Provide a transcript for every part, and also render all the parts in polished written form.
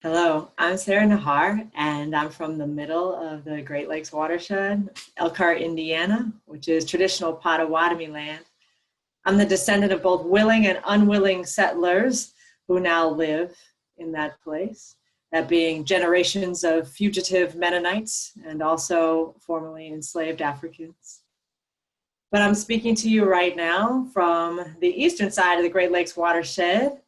Hello, I'm Sarah Nahar, and I'm from the middle of the Great Lakes watershed, Elkhart, Indiana, which is traditional Potawatomi land. I'm the descendant of both willing and unwilling settlers who now live in that place, that being generations of fugitive Mennonites and also formerly enslaved Africans. But I'm speaking to you right now from the eastern side of the Great Lakes watershed,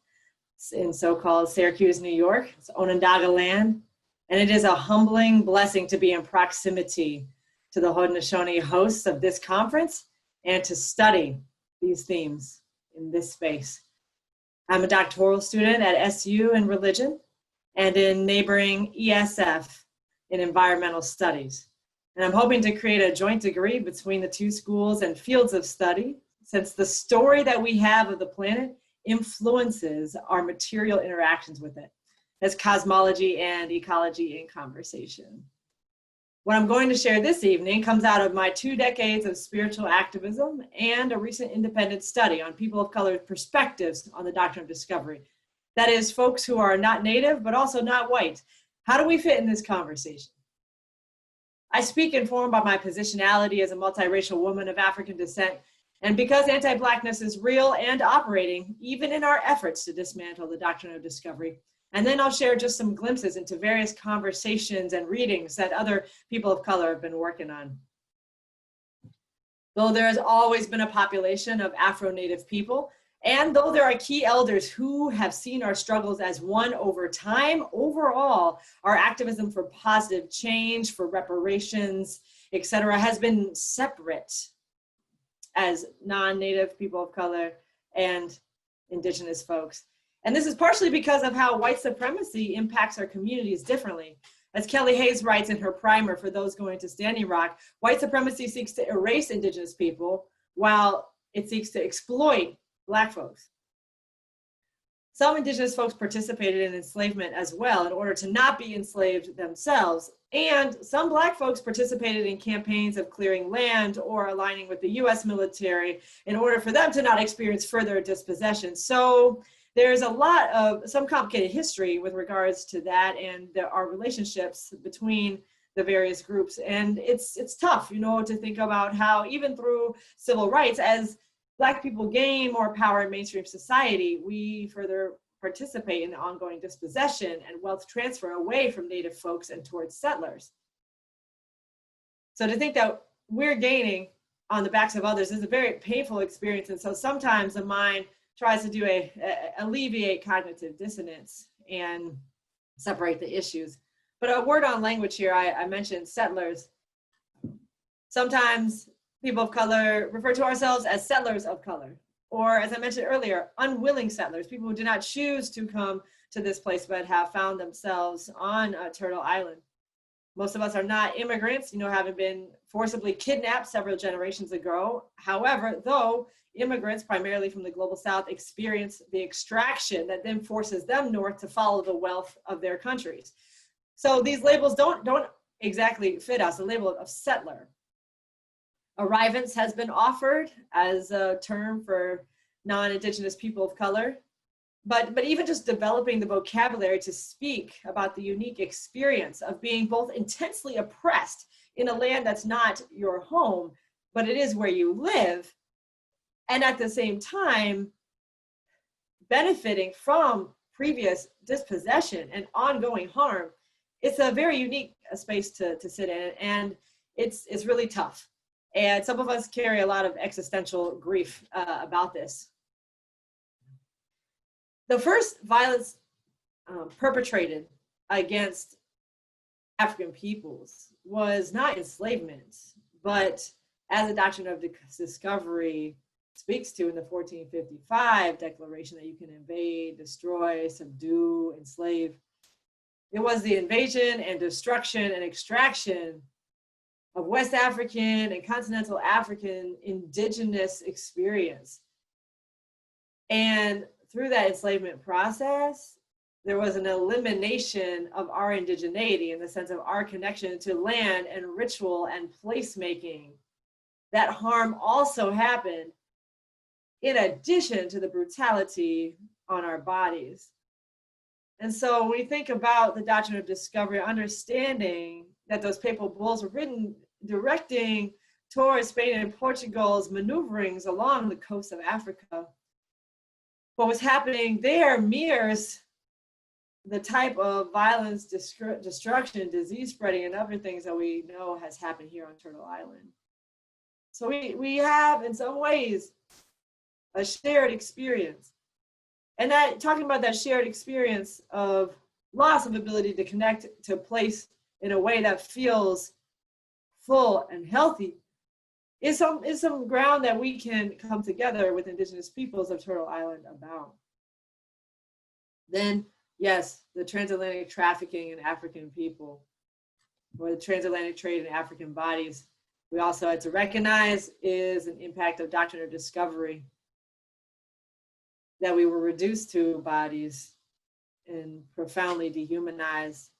in so-called Syracuse, New York. It's Onondaga land, and it is a humbling blessing to be in proximity to the Haudenosaunee hosts of this conference and to study these themes in this space. I'm a doctoral student at SU in religion and in neighboring ESF in environmental studies. And I'm hoping to create a joint degree between the two schools and fields of study, since the story that we have of the planet influences our material interactions with it, as cosmology and ecology in conversation. What I'm going to share this evening comes out of my 2 decades of spiritual activism and a recent independent study on people of color perspectives on the doctrine of discovery. That is, folks who are not Native, but also not white. How do we fit in this conversation? I speak informed by my positionality as a multiracial woman of African descent, and because anti-Blackness is real and operating, even in our efforts to dismantle the doctrine of discovery. And then I'll share just some glimpses into various conversations and readings that other people of color have been working on. Though there has always been a population of Afro-Native people, and though there are key elders who have seen our struggles as one over time, overall, our activism for positive change, for reparations, etc., has been separate as non-Native people of color and Indigenous folks. And this is partially because of how white supremacy impacts our communities differently. As Kelly Hayes writes in her primer for those going to Standing Rock, white supremacy seeks to erase Indigenous people while it seeks to exploit Black folks. Some Indigenous folks participated in enslavement as well in order to not be enslaved themselves. And some Black folks participated in campaigns of clearing land or aligning with the US military in order for them to not experience further dispossession. So there's a lot of some complicated history with regards to that, and there are relationships between the various groups. And it's tough, to think about how even through civil rights, as Black people gain more power in mainstream society, we further participate in the ongoing dispossession and wealth transfer away from Native folks and towards settlers. So to think that we're gaining on the backs of others is a very painful experience. And so sometimes the mind tries to do alleviate cognitive dissonance and separate the issues. But a word on language here, I mentioned settlers. Sometimes people of color refer to ourselves as settlers of color, or as I mentioned earlier, unwilling settlers, people who did not choose to come to this place but have found themselves on Turtle Island. Most of us are not immigrants, having been forcibly kidnapped several generations ago. However, though immigrants, primarily from the global South, experience the extraction that then forces them north to follow the wealth of their countries. So these labels don't exactly fit us, the label of settler. Arrivants has been offered as a term for non-Indigenous people of color, but even just developing the vocabulary to speak about the unique experience of being both intensely oppressed in a land that's not your home, but it is where you live, and at the same time benefiting from previous dispossession and ongoing harm. It's a very unique space to sit in, and it's really tough. And some of us carry a lot of existential grief about this. The first violence perpetrated against African peoples was not enslavement, but as the doctrine of discovery speaks to in the 1455 declaration that you can invade, destroy, subdue, enslave. It was the invasion and destruction and extraction of West African and continental African indigenous experience. And through that enslavement process, there was an elimination of our indigeneity in the sense of our connection to land and ritual and placemaking. That harm also happened in addition to the brutality on our bodies. And so when we think about the doctrine of discovery, understanding that those papal bulls were written directing towards Spain and Portugal's maneuverings along the coast of Africa, what was happening there mirrors the type of violence, destruction, disease spreading, and other things that we know has happened here on Turtle Island. So we have, in some ways, a shared experience. And that, talking about that shared experience of loss of ability to connect to place in a way that feels full and healthy is some ground that we can come together with Indigenous peoples of Turtle Island about. Then, yes, the transatlantic trafficking in African people, or the transatlantic trade in African bodies, we also had to recognize is an impact of doctrine of discovery, that we were reduced to bodies and profoundly dehumanized.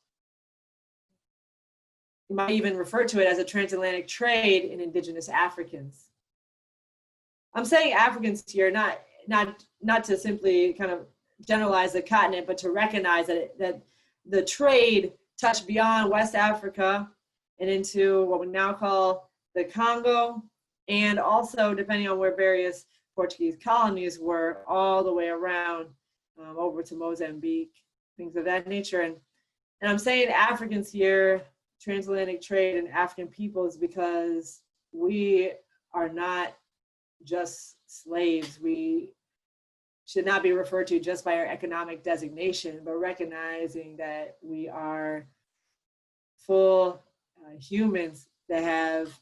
You might even refer to it as a transatlantic trade in Indigenous Africans. I'm saying Africans here, not to simply kind of generalize the continent, but to recognize that the trade touched beyond West Africa and into what we now call the Congo, and also, depending on where various Portuguese colonies were, all the way around over to Mozambique, things of that nature. And I'm saying Africans here, transatlantic trade and African peoples, because we are not just slaves. We should not be referred to just by our economic designation, but recognizing that we are full humans that have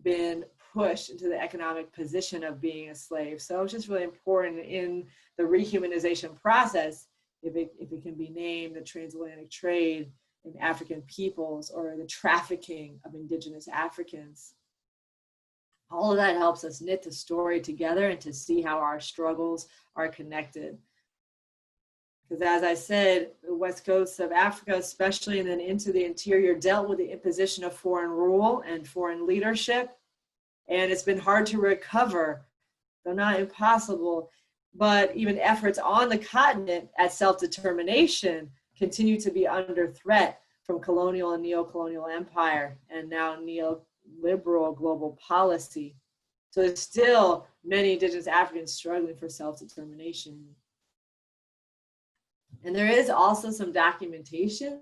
been pushed into the economic position of being a slave. So it's just really important in the rehumanization process, if it can be named the transatlantic trade in African peoples or the trafficking of Indigenous Africans. All of that helps us knit the story together and to see how our struggles are connected. Because as I said, the west coast of Africa, especially, and then into the interior, dealt with the imposition of foreign rule and foreign leadership. And it's been hard to recover, though not impossible, but even efforts on the continent at self-determination continue to be under threat from colonial and neo-colonial empire, and now neoliberal global policy. So there's still many Indigenous Africans struggling for self-determination. And there is also some documentation,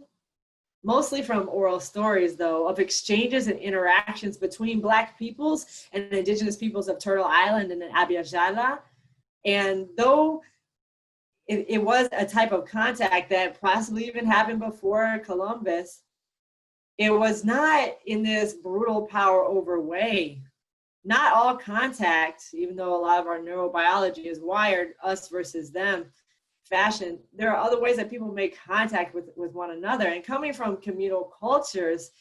mostly from oral stories though, of exchanges and interactions between Black peoples and Indigenous peoples of Turtle Island and Abya-Yala. And though it was a type of contact that possibly even happened before Columbus, it was not in this brutal power over way. Not all contact, even though a lot of our neurobiology is wired us versus them fashion, there are other ways that people make contact with one another. And coming from communal cultures,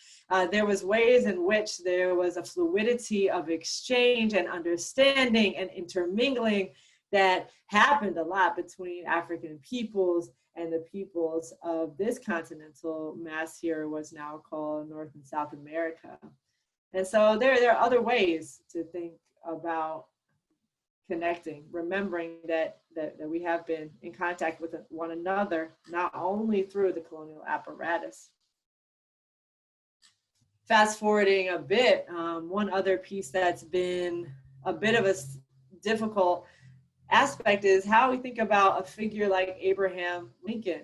there was ways in which there was a fluidity of exchange and understanding and intermingling that happened a lot between African peoples and the peoples of this continental mass here, what's now called North and South America. And so there are other ways to think about connecting, remembering that we have been in contact with one another, not only through the colonial apparatus. Fast forwarding a bit, one other piece that's been a bit of a difficult aspect is how we think about a figure like Abraham Lincoln.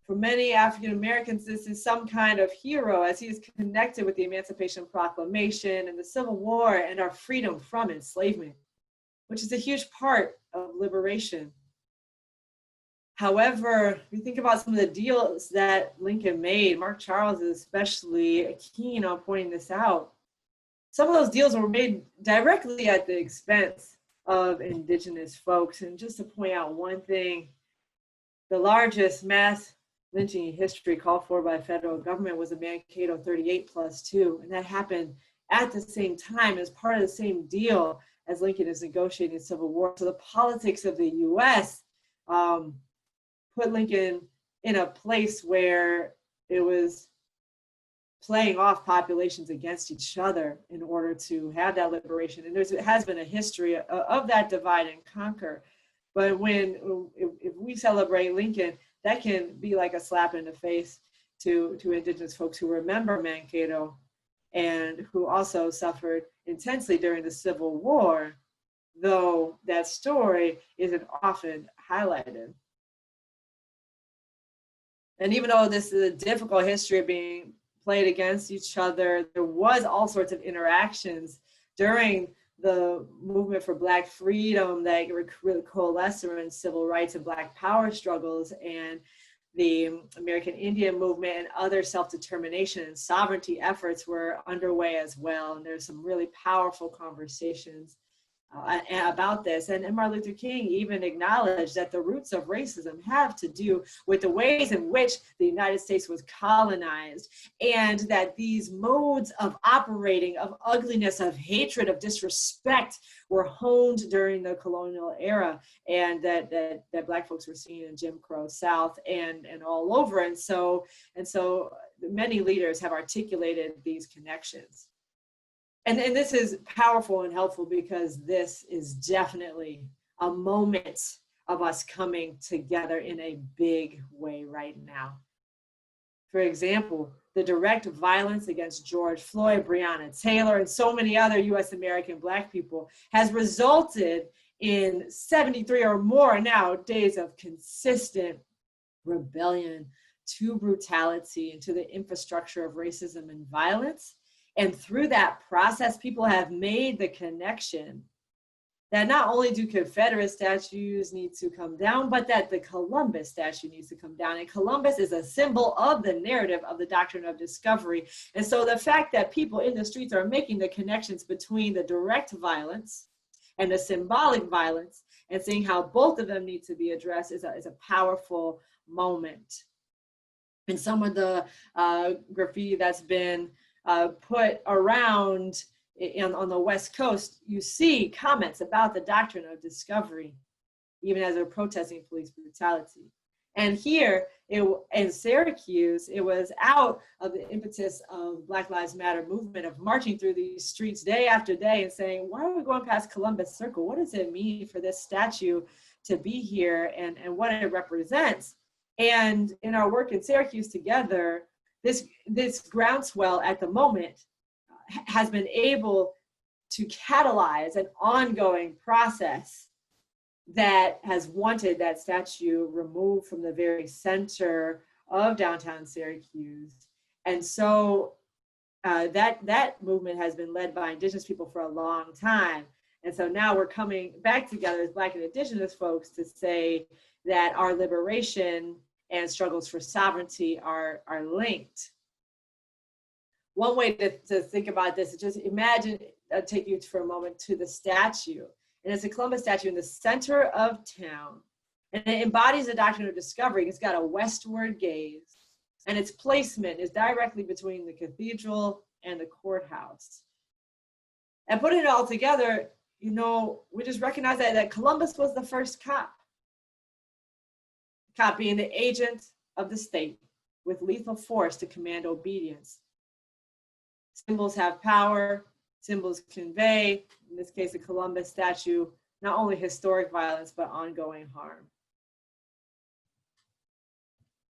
For many African Americans, this is some kind of hero, as he is connected with the Emancipation Proclamation and the Civil War and our freedom from enslavement, which is a huge part of liberation. However, we think about some of the deals that Lincoln made. Mark Charles is especially keen on pointing this out. Some of those deals were made directly at the expense of Indigenous folks. And just to point out one thing, the largest mass lynching in history called for by federal government was the Mankato 38+2. And that happened at the same time as part of the same deal as Lincoln is negotiating the Civil War. So the politics of the US put Lincoln in a place where it was playing off populations against each other in order to have that liberation. And it has been a history of that divide and conquer. But if we celebrate Lincoln, that can be like a slap in the face to Indigenous folks who remember Mankato and who also suffered intensely during the Civil War, though that story isn't often highlighted. And even though this is a difficult history of being played against each other, there was all sorts of interactions during the movement for Black freedom that really coalesced around civil rights and Black power struggles, and the American Indian movement and other self-determination and sovereignty efforts were underway as well. And there's some really powerful conversations about this. And Martin Luther King even acknowledged that the roots of racism have to do with the ways in which the United States was colonized, and that these modes of operating, of ugliness, of hatred, of disrespect were honed during the colonial era, and that Black folks were seen in Jim Crow South and all over. And so many leaders have articulated these connections. And this is powerful and helpful because this is definitely a moment of us coming together in a big way right now. For example, the direct violence against George Floyd, Breonna Taylor, and so many other US American Black people has resulted in 73 or more now days of consistent rebellion to brutality and to the infrastructure of racism and violence. And through that process, people have made the connection that not only do Confederate statues need to come down, but that the Columbus statue needs to come down. And Columbus is a symbol of the narrative of the doctrine of discovery. And so the fact that people in the streets are making the connections between the direct violence and the symbolic violence and seeing how both of them need to be addressed is a powerful moment. And some of the graffiti that's been put around on the West Coast, you see comments about the doctrine of discovery, even as they're protesting police brutality. And here in Syracuse, it was out of the impetus of Black Lives Matter movement of marching through these streets day after day and saying, why are we going past Columbus Circle? What does it mean for this statue to be here and what it represents? And in our work in Syracuse together, this groundswell at the moment has been able to catalyze an ongoing process that has wanted that statue removed from the very center of downtown Syracuse. And so that movement has been led by Indigenous people for a long time. And so now we're coming back together as Black and Indigenous folks to say that our liberation and struggles for sovereignty are linked. One way to think about this is just imagine, I'll take you for a moment to the statue. And it's a Columbus statue in the center of town. And it embodies the doctrine of discovery. It's got a westward gaze. And its placement is directly between the cathedral and the courthouse. And putting it all together, you know, we just recognize that Columbus was the first cop. Cop being the agent of the state with lethal force to command obedience. Symbols have power, symbols convey, in this case, the Columbus statue, not only historic violence, but ongoing harm.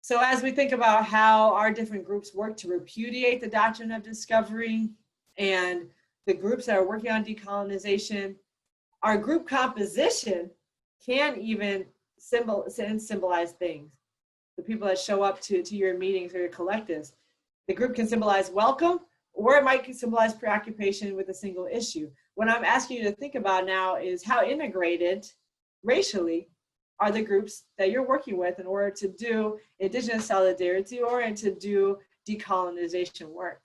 So as we think about how our different groups work to repudiate the doctrine of discovery and the groups that are working on decolonization, our group composition can even symbolize things. The people that show up to your meetings or your collectives, the group can symbolize welcome, or it might symbolize preoccupation with a single issue. What I'm asking you to think about now is how integrated racially are the groups that you're working with in order to do Indigenous solidarity or to do decolonization work.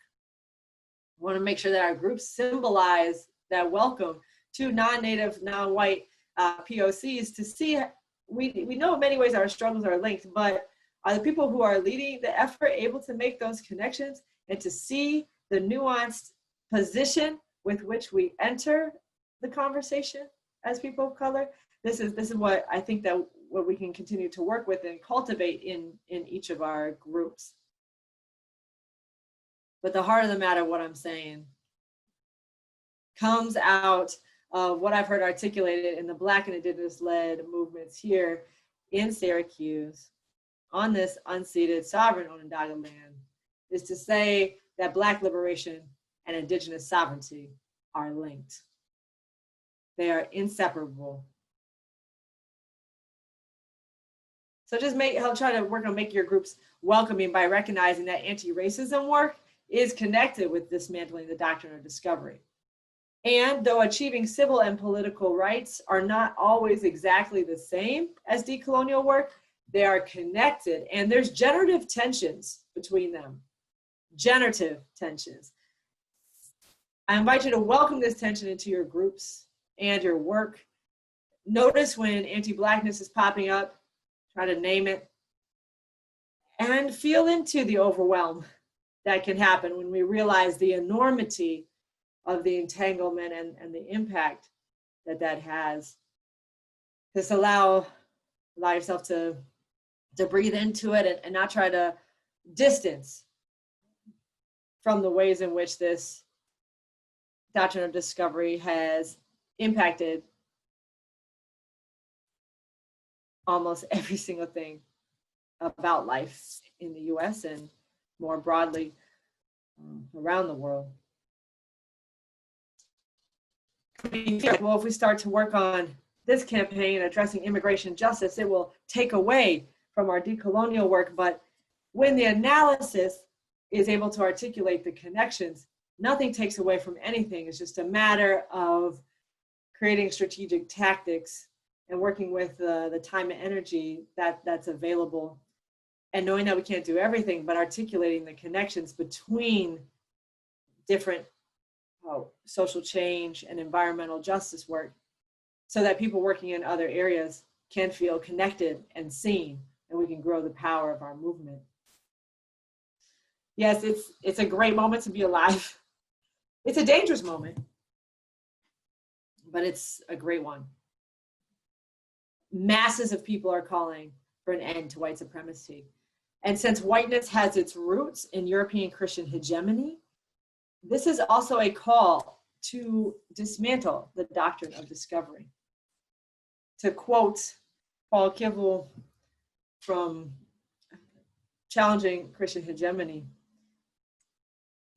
We want to make sure that our groups symbolize that welcome to non-Native, non-white POCs to see, we know in many ways our struggles are linked, but are the people who are leading the effort able to make those connections and to see the nuanced position with which we enter the conversation as people of color? This is what I think that what we can continue to work with and cultivate in each of our groups. But the heart of the matter, what I'm saying, comes out of what I've heard articulated in the Black and Indigenous-led movements here in Syracuse, on this unceded sovereign Onondaga land is to say that Black liberation and Indigenous sovereignty are linked. They are inseparable. So just help try to work on making your groups welcoming by recognizing that anti-racism work is connected with dismantling the doctrine of discovery. And though achieving civil and political rights are not always exactly the same as decolonial work, they are connected, and there's generative tensions between them. Generative tensions. I invite you to welcome this tension into your groups and your work. Notice when anti-Blackness is popping up, try to name it, and feel into the overwhelm that can happen when we realize the enormity of the entanglement and the impact that that has. Just allow yourself to breathe into it and not try to distance from the ways in which this doctrine of discovery has impacted almost every single thing about life in the US and more broadly around the world. Well, if we start to work on this campaign addressing immigration justice, it will take away from our decolonial work. But when the analysis is able to articulate the connections, nothing takes away from anything. It's just a matter of creating strategic tactics and working with the time and energy that's available, and knowing that we can't do everything, but articulating the connections between different social change and environmental justice work so that people working in other areas can feel connected and seen, and we can grow the power of our movement. Yes, it's a great moment to be alive. It's a dangerous moment, but it's a great one. Masses of people are calling for an end to white supremacy. And since whiteness has its roots in European Christian hegemony, this is also a call to dismantle the doctrine of discovery. To quote Paul Kivel from Challenging Christian Hegemony,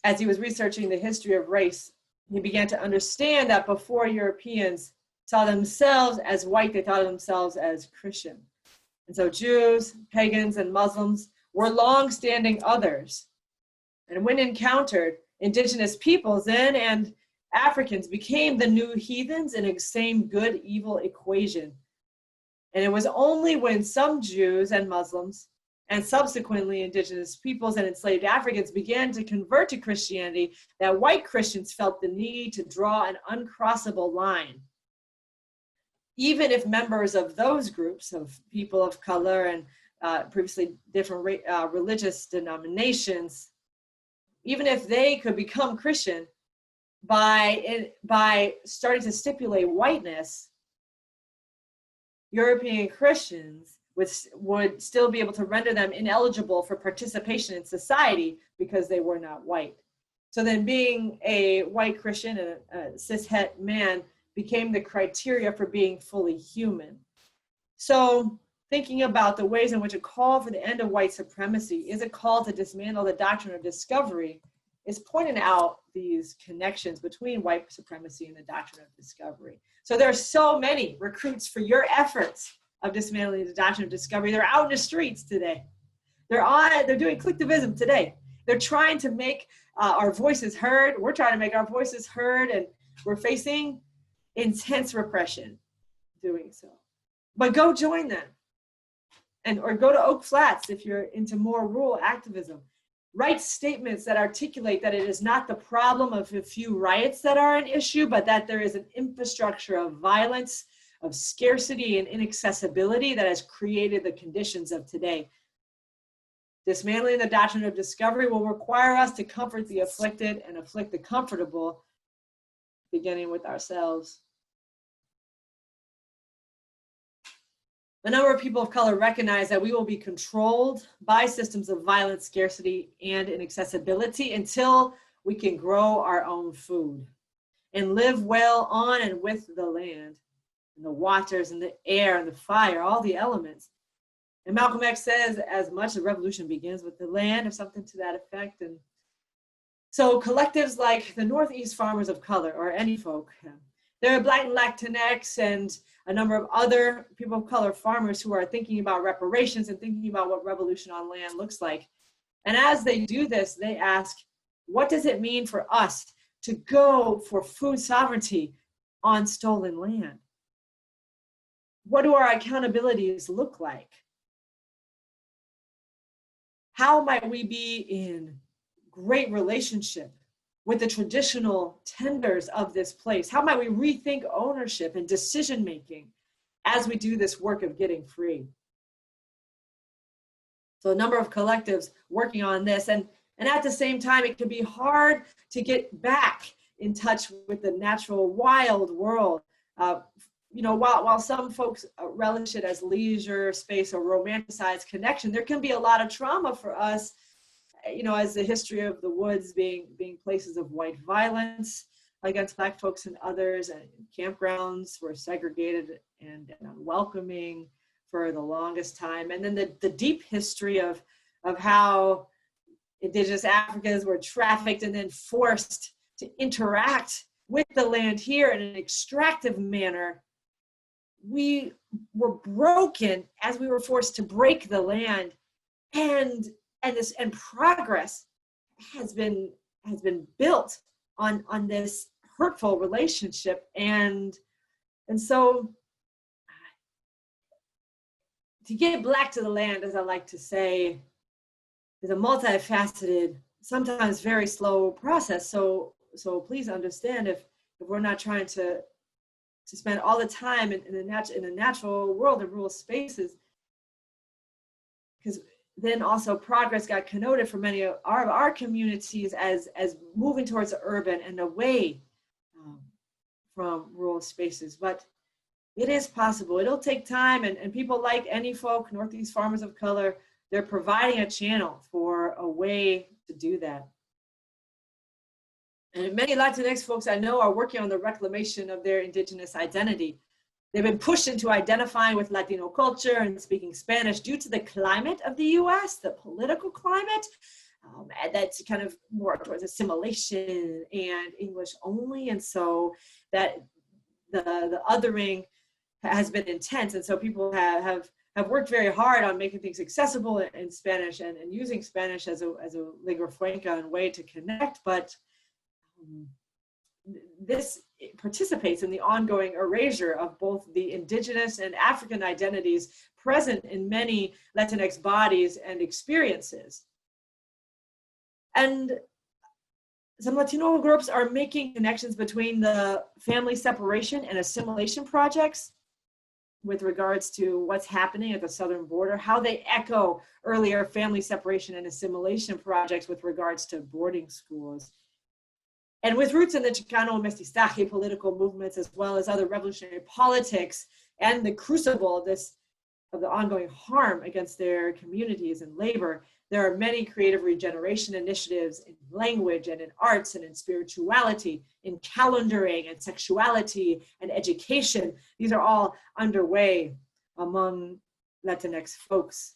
as he was researching the history of race, he began to understand that before Europeans saw themselves as white, they thought of themselves as Christian. And so Jews, pagans, and Muslims were long-standing others. And when encountered, indigenous peoples then and Africans became the new heathens in a same good-evil equation. And it was only when some Jews and Muslims, and subsequently indigenous peoples and enslaved Africans, began to convert to Christianity that white Christians felt the need to draw an uncrossable line. Even if members of those groups of people of color and previously different religious denominations, even if they could become Christian by starting to stipulate whiteness, European Christians would still be able to render them ineligible for participation in society because they were not white. So then being a white Christian and a cis-het man became the criteria for being fully human. So thinking about the ways in which a call for the end of white supremacy is a call to dismantle the doctrine of discovery is pointing out these connections between white supremacy and the doctrine of discovery. So there are so many recruits for your efforts of dismantling the doctrine of discovery. They're out in the streets today. They're doing collectivism today. They're trying to make our voices heard. We're trying to make our voices heard, and we're facing intense repression doing so. But go join them, or go to Oak Flats if you're into more rural activism. Write statements that articulate that it is not the problem of a few riots that are an issue, but that there is an infrastructure of violence, of scarcity and inaccessibility that has created the conditions of today. Dismantling the doctrine of discovery will require us to comfort the afflicted and afflict the comfortable, beginning with ourselves. A number of people of color recognize that we will be controlled by systems of violence, scarcity, and inaccessibility until we can grow our own food and live well on and with the land, and the waters, and the air, and the fire, all the elements. And Malcolm X says, as much the revolution begins with the land, or something to that effect. And so collectives like the Northeast Farmers of Color, or any folk, there are Black and Latinx and a number of other people of color farmers who are thinking about reparations and thinking about what revolution on land looks like. And as they do this, they ask, what does it mean for us to go for food sovereignty on stolen land? What do our accountabilities look like? How might we be in great relationship with the traditional tenders of this place? How might we rethink ownership and decision-making as we do this work of getting free? So a number of collectives working on this, and at the same time, it can be hard to get back in touch with the natural wild world. While some folks relish it as leisure space or romanticized connection, there can be a lot of trauma for us, as the history of the woods being places of white violence against Black folks and others, and campgrounds were segregated and unwelcoming for the longest time. And then the deep history of how Indigenous Africans were trafficked and then forced to interact with the land here in an extractive manner. We were broken as we were forced to break the land, and progress has been built on this hurtful relationship, and so to get back to the land, as I like to say, is a multifaceted, sometimes very slow process. So please understand if we're not trying to spend all the time in the natural world and rural spaces, because then also progress got connoted for many of our communities as moving towards the urban and away from rural spaces. But it is possible. It'll take time, and people like any folk, Northeast Farmers of Color, they're providing a channel for a way to do that. And many Latinx folks I know are working on the reclamation of their Indigenous identity. They've been pushed into identifying with Latino culture and speaking Spanish due to the climate of the US, the political climate, and that's kind of more towards assimilation and English only. And so that the othering has been intense. And so people have worked very hard on making things accessible in Spanish and using Spanish as a lingua franca and way to connect. But this participates in the ongoing erasure of both the Indigenous and African identities present in many Latinx bodies and experiences. And some Latino groups are making connections between the family separation and assimilation projects with regards to what's happening at the southern border, how they echo earlier family separation and assimilation projects with regards to boarding schools. And with roots in the Chicano mestizaje political movements, as well as other revolutionary politics and the crucible of the ongoing harm against their communities and labor, there are many creative regeneration initiatives in language and in arts and in spirituality, in calendaring and sexuality and education. These are all underway among Latinx folks.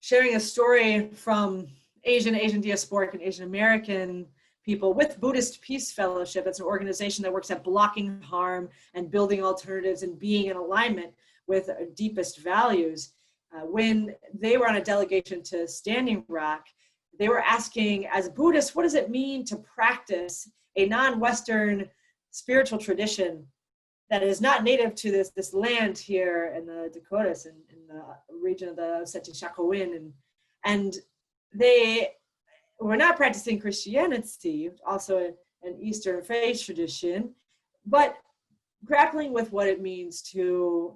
Sharing a story from Asian diasporic and Asian American people with Buddhist Peace Fellowship. It's an organization that works at blocking harm and building alternatives and being in alignment with our deepest values. When they were on a delegation to Standing Rock, they were asking, as Buddhists, what does it mean to practice a non-Western spiritual tradition that is not native to this land here in the Dakotas and in the region of the Setishakowin, and they were not practicing Christianity, also an Eastern faith tradition, but grappling with what it means to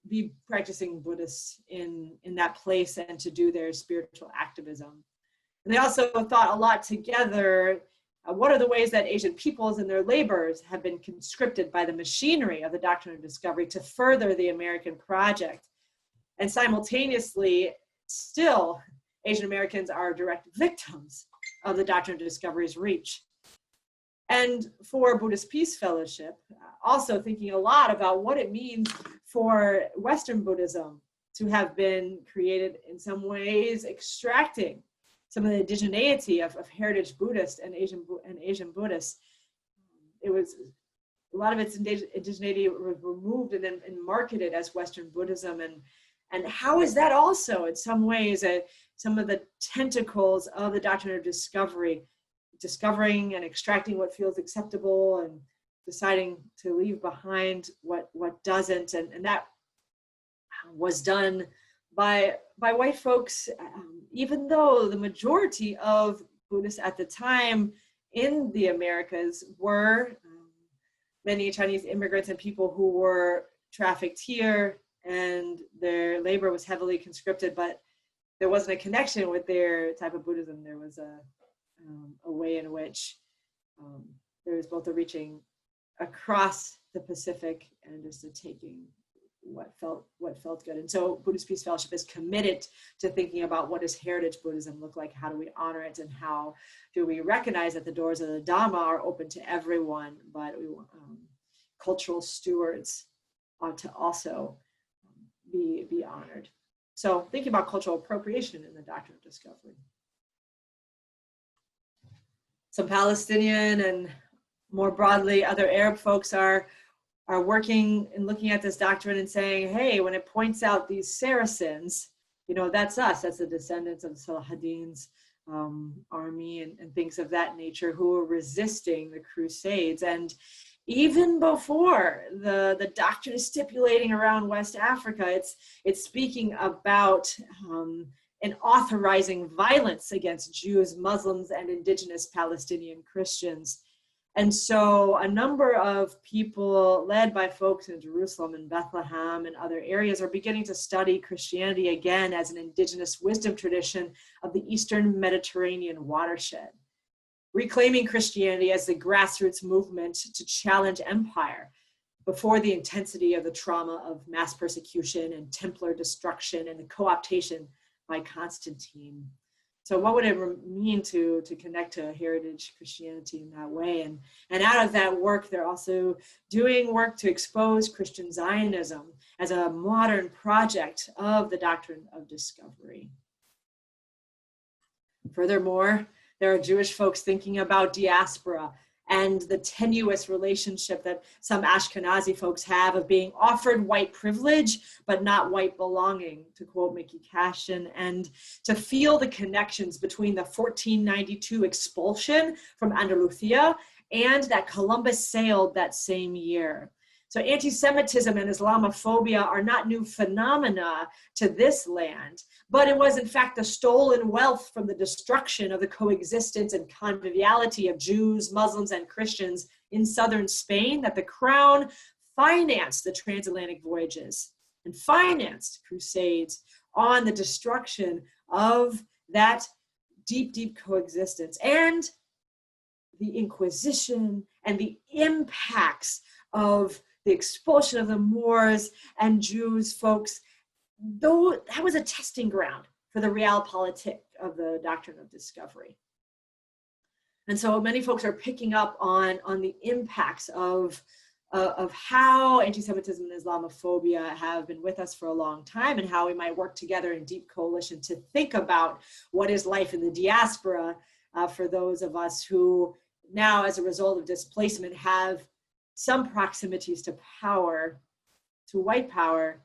be practicing Buddhists in that place and to do their spiritual activism. And they also thought a lot together, what are the ways that Asian peoples and their labors have been conscripted by the machinery of the Doctrine of Discovery to further the American project. And simultaneously, still, Asian Americans are direct victims of the Doctrine of Discovery's reach. And for Buddhist Peace Fellowship, also thinking a lot about what it means for Western Buddhism to have been created in some ways, extracting some of the indigeneity of heritage Buddhist and Asian Buddhists. It was a lot of its indigeneity was removed and then marketed as Western Buddhism. And how is that also in some ways some of the tentacles of the doctrine of discovering and extracting what feels acceptable and deciding to leave behind what doesn't, and that was done by white folks, even though the majority of Buddhists at the time in the Americas were many Chinese immigrants and people who were trafficked here, and their labor was heavily conscripted, but there wasn't a connection with their type of Buddhism. There was a way in which there was both a reaching across the Pacific and just a taking what felt good. And so Buddhist Peace Fellowship is committed to thinking about what does heritage Buddhism look like, how do we honor it, and how do we recognize that the doors of the Dhamma are open to everyone, but we cultural stewards ought to also be honored. So thinking about cultural appropriation in the doctrine of discovery. Some Palestinian and more broadly other Arab folks are working and looking at this doctrine and saying, hey, when it points out these Saracens, that's us, that's the descendants of Salahadin's army and things of that nature who are resisting the Crusades. And even before the doctrine is stipulating around West Africa, it's speaking about and authorizing violence against Jews, Muslims, and indigenous Palestinian Christians. And so a number of people led by folks in Jerusalem and Bethlehem and other areas are beginning to study Christianity again as an indigenous wisdom tradition of the Eastern Mediterranean watershed, reclaiming Christianity as the grassroots movement to challenge empire before the intensity of the trauma of mass persecution and Templar destruction and the co-optation by Constantine. So what would it mean to connect to heritage Christianity in that way? And out of that work, they're also doing work to expose Christian Zionism as a modern project of the doctrine of discovery. Furthermore, there are Jewish folks thinking about diaspora and the tenuous relationship that some Ashkenazi folks have of being offered white privilege, but not white belonging, to quote Mickey Cashin, and to feel the connections between the 1492 expulsion from Andalusia and that Columbus sailed that same year. So anti-Semitism and Islamophobia are not new phenomena to this land, but it was in fact the stolen wealth from the destruction of the coexistence and conviviality of Jews, Muslims, and Christians in southern Spain that the crown financed the transatlantic voyages and financed crusades on the destruction of that deep, deep coexistence and the Inquisition and the impacts of the expulsion of the Moors and Jews folks. Though that was a testing ground for the realpolitik of the doctrine of discovery. And so many folks are picking up on the impacts of how anti-Semitism and Islamophobia have been with us for a long time and how we might work together in deep coalition to think about what is life in the diaspora for those of us who now, as a result of displacement, have some proximities to power, to white power,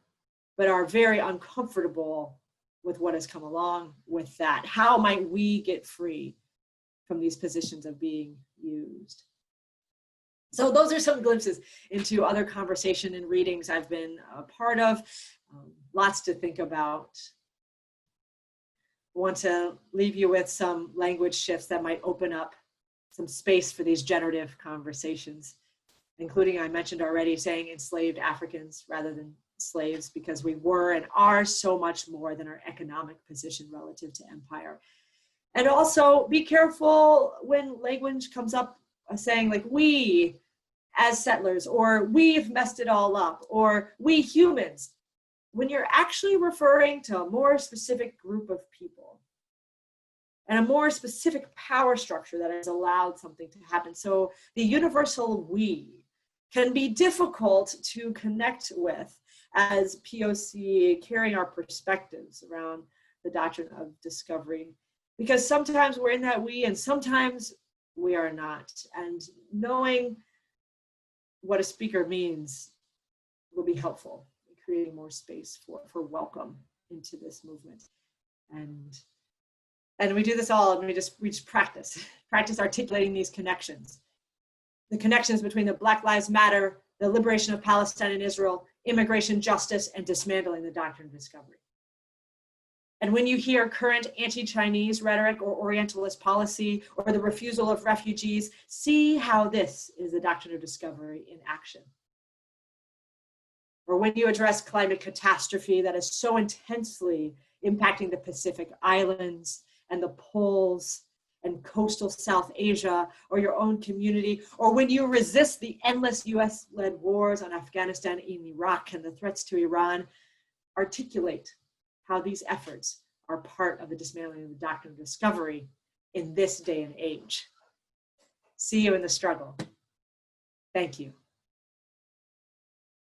but are very uncomfortable with what has come along with that. How might we get free from these positions of being used? So those are some glimpses into other conversation and readings I've been a part of. Lots to think about. I want to leave you with some language shifts that might open up some space for these generative conversations, including, I mentioned already, saying enslaved Africans rather than slaves, because we were and are so much more than our economic position relative to empire. And also be careful when language comes up saying like we as settlers, or we've messed it all up, or we humans, when you're actually referring to a more specific group of people. and a more specific power structure that has allowed something to happen. So the universal we can be difficult to connect with as POC carrying our perspectives around the doctrine of discovery, because sometimes we're in that we and sometimes we are not. And knowing what a speaker means will be helpful in creating more space for welcome into this movement. And we do this all, and we just practice articulating these connections. The connections between the Black Lives Matter, the liberation of Palestine and Israel, immigration justice, and dismantling the doctrine of discovery. And when you hear current anti-Chinese rhetoric or Orientalist policy or the refusal of refugees, see how this is the doctrine of discovery in action. Or when you address climate catastrophe that is so intensely impacting the Pacific Islands and the poles and coastal South Asia or your own community, or when you resist the endless US-led wars on Afghanistan and Iraq and the threats to Iran, articulate how these efforts are part of the dismantling of the doctrine of discovery in this day and age. See you in the struggle. Thank you.